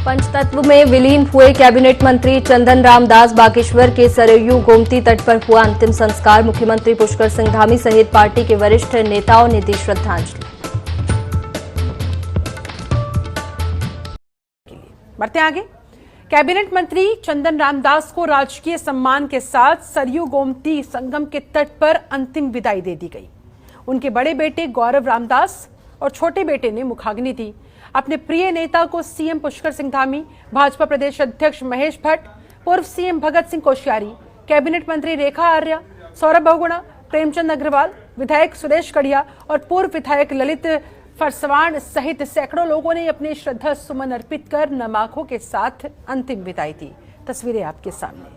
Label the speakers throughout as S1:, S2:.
S1: पंचतत्व में विलीन हुए कैबिनेट मंत्री चंदन रामदास बागेश्वर के सरयू गोमती तट पर हुआ अंतिम संस्कार। मुख्यमंत्री पुष्कर सिंह धामी सहित पार्टी के वरिष्ठ नेताओं ने दी श्रद्धांजलि।
S2: बढ़ते आगे। कैबिनेट मंत्री चंदन रामदास को राजकीय सम्मान के साथ सरयू गोमती संगम के तट पर अंतिम विदाई दे दी गई। उनके बड़े बेटे गौरव रामदास और छोटे बेटे ने मुखाग्नि दी। अपने प्रिय नेता को सीएम पुष्कर सिंह धामी, भाजपा प्रदेश अध्यक्ष महेश भट्ट, पूर्व सीएम भगत सिंह कोश्यारी, कैबिनेट मंत्री रेखा आर्या, सौरभ बहुगुणा, प्रेमचंद अग्रवाल, विधायक सुरेश कड़िया और पूर्व विधायक ललित फरसवाण सहित सैकड़ों लोगों ने अपने श्रद्धा सुमन अर्पित कर नम आंखों के साथ अंतिम विदाई दी। तस्वीरें आपके सामने।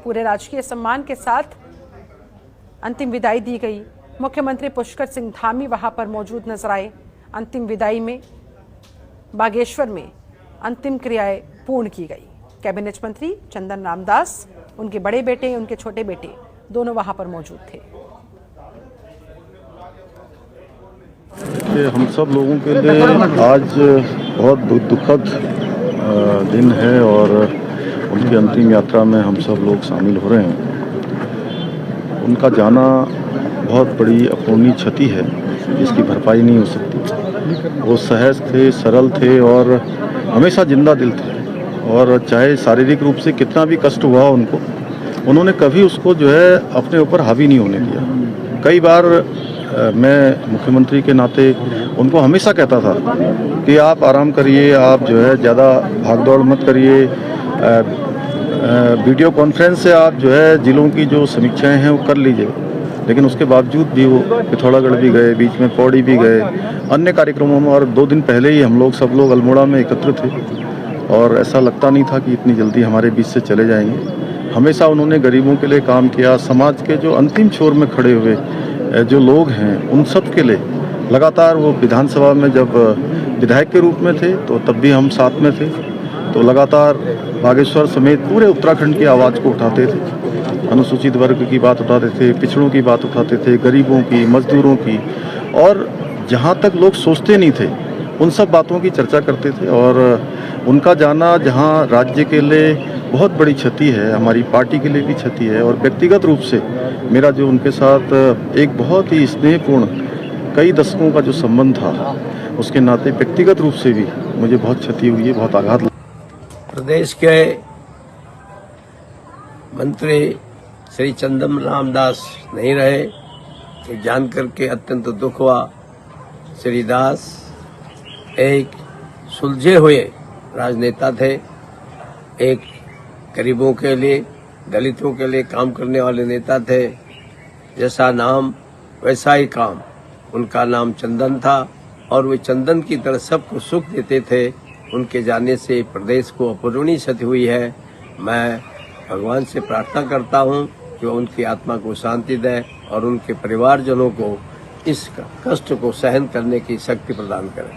S2: पूरे राजकीय सम्मान के साथ अंतिम विदाई दी गई। मुख्यमंत्री पुष्कर सिंह धामी वहां पर मौजूद नजर आए। अंतिम विदाई में बागेश्वर में अंतिम क्रियाएं पूर्ण की गई। कैबिनेट मंत्री चंदन रामदास, उनके बड़े बेटे, उनके छोटे बेटे दोनों वहां पर मौजूद थे।
S3: हम सब लोगों के लिए आज बहुत दुखद दिन है और उनकी अंतिम यात्रा में हम सब लोग शामिल हो रहे हैं। उनका जाना बहुत बड़ी अपूर्णीय क्षति है जिसकी भरपाई नहीं हो सकती। वो सहज थे, सरल थे और हमेशा जिंदा दिल थे और चाहे शारीरिक रूप से कितना भी कष्ट हुआ उनको, उन्होंने कभी उसको जो है अपने ऊपर हावी नहीं होने दिया। कई बार मैं मुख्यमंत्री के नाते उनको हमेशा कहता था कि आप आराम करिए, आप जो है ज़्यादा भागदौड़ मत करिए, वीडियो कॉन्फ्रेंस से आप जो है जिलों की जो समीक्षाएं हैं वो कर लीजिए। लेकिन उसके बावजूद भी वो पिथौरागढ़ भी गए, बीच में पौड़ी भी गए, अन्य कार्यक्रमों में, और 2 दिन पहले ही हम लोग सब लोग अल्मोड़ा में एकत्र थे और ऐसा लगता नहीं था कि इतनी जल्दी हमारे बीच से चले जाएंगे। हमेशा उन्होंने गरीबों के लिए काम किया। समाज के जो अंतिम छोर में खड़े हुए जो लोग हैं उन सब के लिए लगातार वो विधानसभा में जब विधायक के रूप में थे तो तब भी हम साथ में थे, तो लगातार बागेश्वर समेत पूरे उत्तराखंड की आवाज़ को उठाते थे। अनुसूचित वर्ग की बात उठाते थे, पिछड़ों की बात उठाते थे, गरीबों की, मजदूरों की, और जहाँ तक लोग सोचते नहीं थे उन सब बातों की चर्चा करते थे। और उनका जाना जहाँ राज्य के लिए बहुत बड़ी क्षति है, हमारी पार्टी के लिए भी क्षति है, और व्यक्तिगत रूप से मेरा जो उनके साथ एक बहुत ही स्नेहपूर्ण कई दशकों का जो संबंध था, उसके नाते व्यक्तिगत रूप से भी मुझे बहुत क्षति हुई है, बहुत आघात लगा।
S4: प्रदेश के मंत्री श्री चंदन रामदास नहीं रहे, ये जानकर के अत्यंत दुख हुआ। श्री दास एक सुलझे हुए राजनेता थे, एक गरीबों के लिए, दलितों के लिए काम करने वाले नेता थे। जैसा नाम वैसा ही काम। उनका नाम चंदन था और वे चंदन की तरह सबको सुख देते थे। उनके जाने से प्रदेश को अपूर्णीय क्षति हुई है। मैं भगवान से प्रार्थना करता हूं कि वो उनकी आत्मा को शांति दे और उनके परिवारजनों को इस कष्ट को सहन करने की शक्ति प्रदान करें।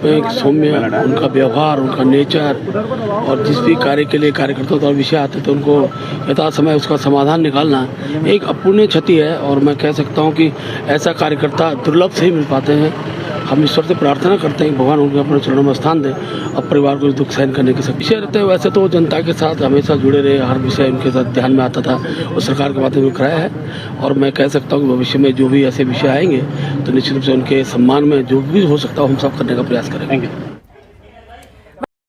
S5: एक सौम्य उनका व्यवहार, उनका नेचर, और जिस भी कार्य के लिए कार्यकर्ता और विषय आते थे उनको यथा समय उसका समाधान निकालना एक अपूर्णीय क्षति है। और मैं कह सकता हूं कि ऐसा कार्यकर्ता दुर्लभ से ही मिल पाते हैं। हम ईश्वर से प्रार्थना करते हैं कि भगवान उनके अपने चरणों में स्थान दें और परिवार को दुख सहन करने के सब विषय रहते हैं। वैसे तो जनता के साथ हमेशा जुड़े रहे, हर विषय उनके साथ ध्यान में आता था, वो सरकार के माध्यम से कराया है। और मैं कह सकता हूँ कि भविष्य में जो भी ऐसे विषय आएंगे तो निश्चित रूप से उनके सम्मान में जो भी हो सकता है हम सब करने का प्रयास करेंगे।